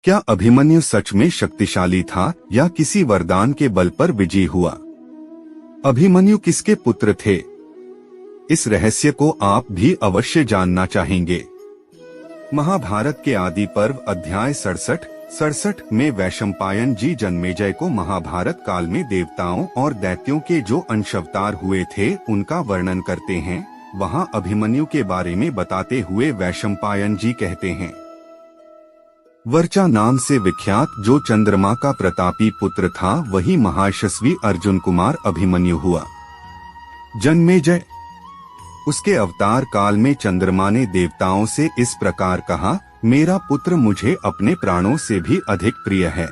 क्या अभिमन्यु सच में शक्तिशाली था या किसी वरदान के बल पर विजयी हुआ? अभिमन्यु किसके पुत्र थे? इस रहस्य को आप भी अवश्य जानना चाहेंगे। महाभारत के आदि पर्व अध्याय 67 में वैशंपायन जी जन्मेजय को महाभारत काल में देवताओं और दैत्यों के जो अंशावतार हुए थे उनका वर्णन करते हैं। वहां अभिमन्यु के बारे में बताते हुए वैशंपायन जी कहते हैं, वर्चा नाम से विख्यात जो चंद्रमा का प्रतापी पुत्र था वही महायशस्वी अर्जुन कुमार अभिमन्यु हुआ। जन्मेजय, उसके अवतार काल में चंद्रमा ने देवताओं से इस प्रकार कहा, मेरा पुत्र मुझे अपने प्राणों से भी अधिक प्रिय है,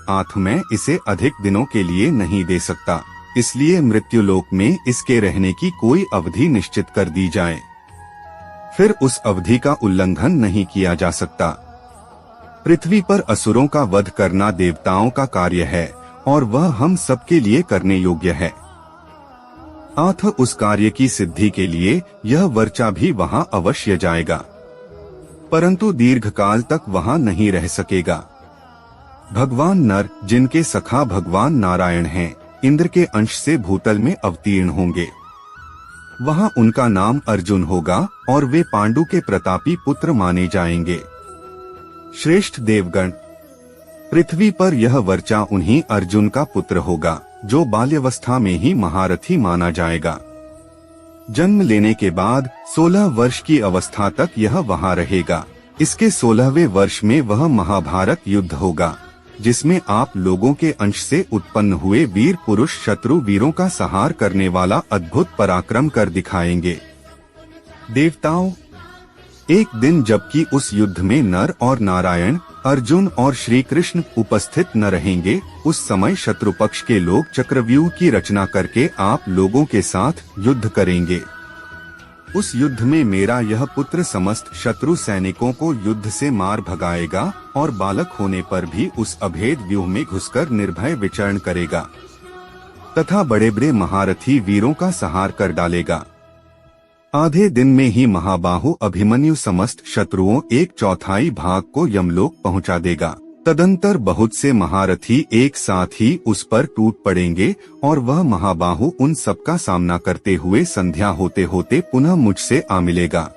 आठ मैं इसे अधिक दिनों के लिए नहीं दे सकता, इसलिए मृत्युलोक में इसके रहने की कोई अवधि निश्चित कर दी जाए, फिर उस अवधि का उल्लंघन नहीं किया जा सकता। पृथ्वी पर असुरों का वध करना देवताओं का कार्य है और वह हम सबके लिए करने योग्य है। आठ उस कार्य की सिद्धि के लिए यह वर्चा भी वहां अवश्य जाएगा, परंतु दीर्घकाल तक वहां नहीं रह सकेगा। भगवान नर, जिनके सखा भगवान नारायण हैं, इंद्र के अंश से भूतल में अवतीर्ण होंगे। वहां उनका नाम अर्जुन होगा और वे पांडु के प्रतापी पुत्र माने जाएंगे। श्रेष्ठ देवगण, पृथ्वी पर यह वर्चा उन्हीं अर्जुन का पुत्र होगा जो बाल्यावस्था में ही महारथी माना जाएगा। जन्म लेने के बाद 16 वर्ष की अवस्था तक यह वहां रहेगा। इसके 16वें वर्ष में वह महाभारत युद्ध होगा, जिसमें आप लोगों के अंश से उत्पन्न हुए वीर पुरुष शत्रु वीरों का संहार करने वाला अद्भुत पराक्रम कर दिखाएंगे। देवताओं, एक दिन जबकि उस युद्ध में नर और नारायण, अर्जुन और श्री कृष्ण उपस्थित न रहेंगे, उस समय शत्रु पक्ष के लोग चक्रव्यूह की रचना करके आप लोगों के साथ युद्ध करेंगे। उस युद्ध में मेरा यह पुत्र समस्त शत्रु सैनिकों को युद्ध से मार भगाएगा और बालक होने पर भी उस अभेद व्यूह में घुसकर निर्भय विचरण करेगा तथा बड़े बड़े महारथी वीरों का संहार कर डालेगा। आधे दिन में ही महाबाहु अभिमन्यु समस्त शत्रुओं 1/4 भाग को यमलोक पहुंचा देगा। तदंतर बहुत से महारथी एक साथ ही उस पर टूट पड़ेंगे और वह महाबाहु उन सबका सामना करते हुए संध्या होते होते पुनः मुझसे आ मिलेगा।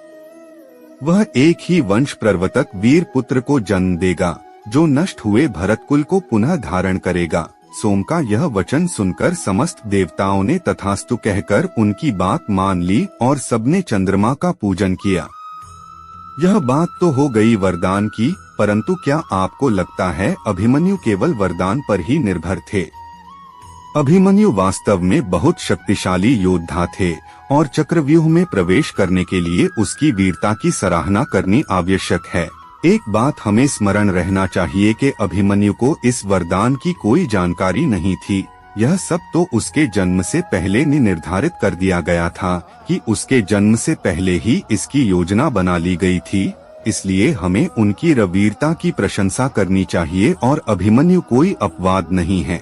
वह एक ही वंश प्रवर्तक वीर पुत्र को जन्म देगा जो नष्ट हुए भरतकुल को पुनः धारण करेगा। सोम का यह वचन सुनकर समस्त देवताओं ने तथास्तु कहकर उनकी बात मान ली और सबने चंद्रमा का पूजन किया। यह बात तो हो गई वरदान की, परंतु क्या आपको लगता है अभिमन्यु केवल वरदान पर ही निर्भर थे? अभिमन्यु वास्तव में बहुत शक्तिशाली योद्धा थे और चक्रव्यूह में प्रवेश करने के लिए उसकी वीरता की सराहना करनी आवश्यक है। एक बात हमें स्मरण रहना चाहिए कि अभिमन्यु को इस वरदान की कोई जानकारी नहीं थी। यह सब तो उसके जन्म से पहले निर्धारित कर दिया गया था कि उसके जन्म से पहले ही इसकी योजना बना ली गई थी। इसलिए हमें उनकी वीरता की प्रशंसा करनी चाहिए और अभिमन्यु कोई अपवाद नहीं है।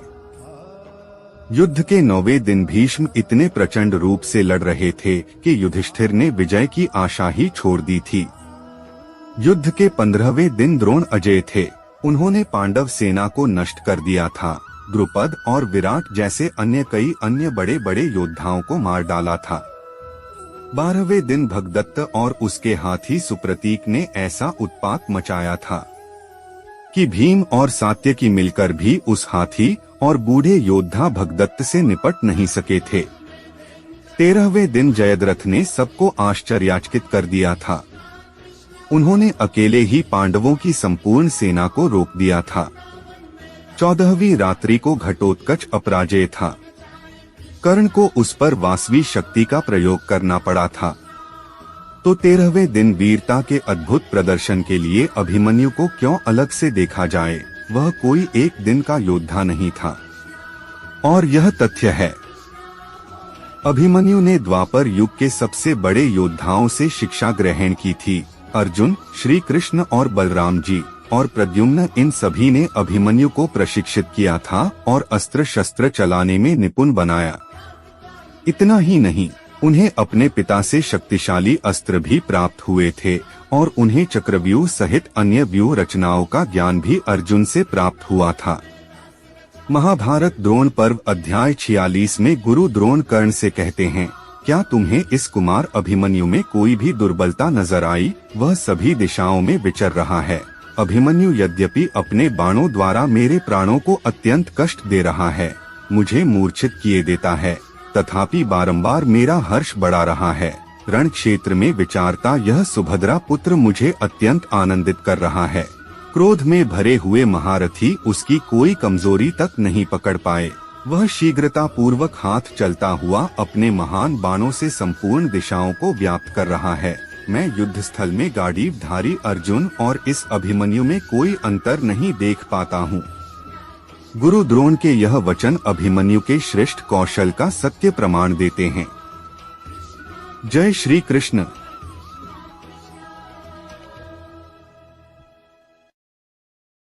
युद्ध के 9वें दिन भीष्म इतने प्रचंड रूप से लड़ रहे थे कि युधिष्ठिर ने विजय की आशा ही छोड़ दी थी। युद्ध के 15वें दिन द्रोण अजेय थे। उन्होंने पांडव सेना को नष्ट कर दिया था। द्रुपद और विराट जैसे कई अन्य बड़े बड़े योद्धाओं को मार डाला था। 12वें दिन भगदत्त और उसके हाथी सुप्रतीक ने ऐसा उत्पात मचाया था कि भीम और सात्यकी मिलकर भी उस हाथी और बूढ़े योद्धा भगदत्त से निपट नहीं सके थे। 13वें दिन जयद्रथ ने सबको आश्चर्यचकित कर दिया था। उन्होंने अकेले ही पांडवों की संपूर्ण सेना को रोक दिया था। 14वीं रात्रि को घटोत्कच अपराजय था। कर्ण को उस पर वासवी शक्ति का प्रयोग करना पड़ा था। तो 13वें दिन वीरता के अद्भुत प्रदर्शन के लिए अभिमन्यु को क्यों अलग से देखा जाए? वह कोई एक दिन का योद्धा नहीं था। और यह तथ्य है, अभिमन्यु ने द्वापर युग के सबसे बड़े योद्धाओं से शिक्षा ग्रहण की थी। अर्जुन, श्री कृष्ण और बलराम जी और प्रद्युम्न, इन सभी ने अभिमन्यु को प्रशिक्षित किया था और अस्त्र शस्त्र चलाने में निपुण बनाया। इतना ही नहीं, उन्हें अपने पिता से शक्तिशाली अस्त्र भी प्राप्त हुए थे और उन्हें चक्रव्यूह सहित अन्य व्यूह रचनाओं का ज्ञान भी अर्जुन से प्राप्त हुआ था। महाभारत द्रोण पर्व अध्याय 46 में गुरु द्रोण कर्ण से कहते हैं, क्या तुम्हें इस कुमार अभिमन्यु में कोई भी दुर्बलता नजर आई? वह सभी दिशाओं में विचर रहा है। अभिमन्यु यद्यपि अपने बाणों द्वारा मेरे प्राणों को अत्यंत कष्ट दे रहा है, मुझे मूर्छित किए देता है, तथापि बारंबार मेरा हर्ष बढ़ा रहा है। रण क्षेत्र में विचारता यह सुभद्रा पुत्र मुझे अत्यंत आनंदित कर रहा है। क्रोध में भरे हुए महारथी उसकी कोई कमजोरी तक नहीं पकड़ पाए। वह शीघ्रता पूर्वक हाथ चलता हुआ अपने महान बाणों से संपूर्ण दिशाओं को व्याप्त कर रहा है। मैं युद्ध स्थल में गांडीवधारी अर्जुन और इस अभिमन्यु में कोई अंतर नहीं देख पाता हूँ। गुरु द्रोण के यह वचन अभिमन्यु के श्रेष्ठ कौशल का सत्य प्रमाण देते हैं। जय श्री कृष्ण।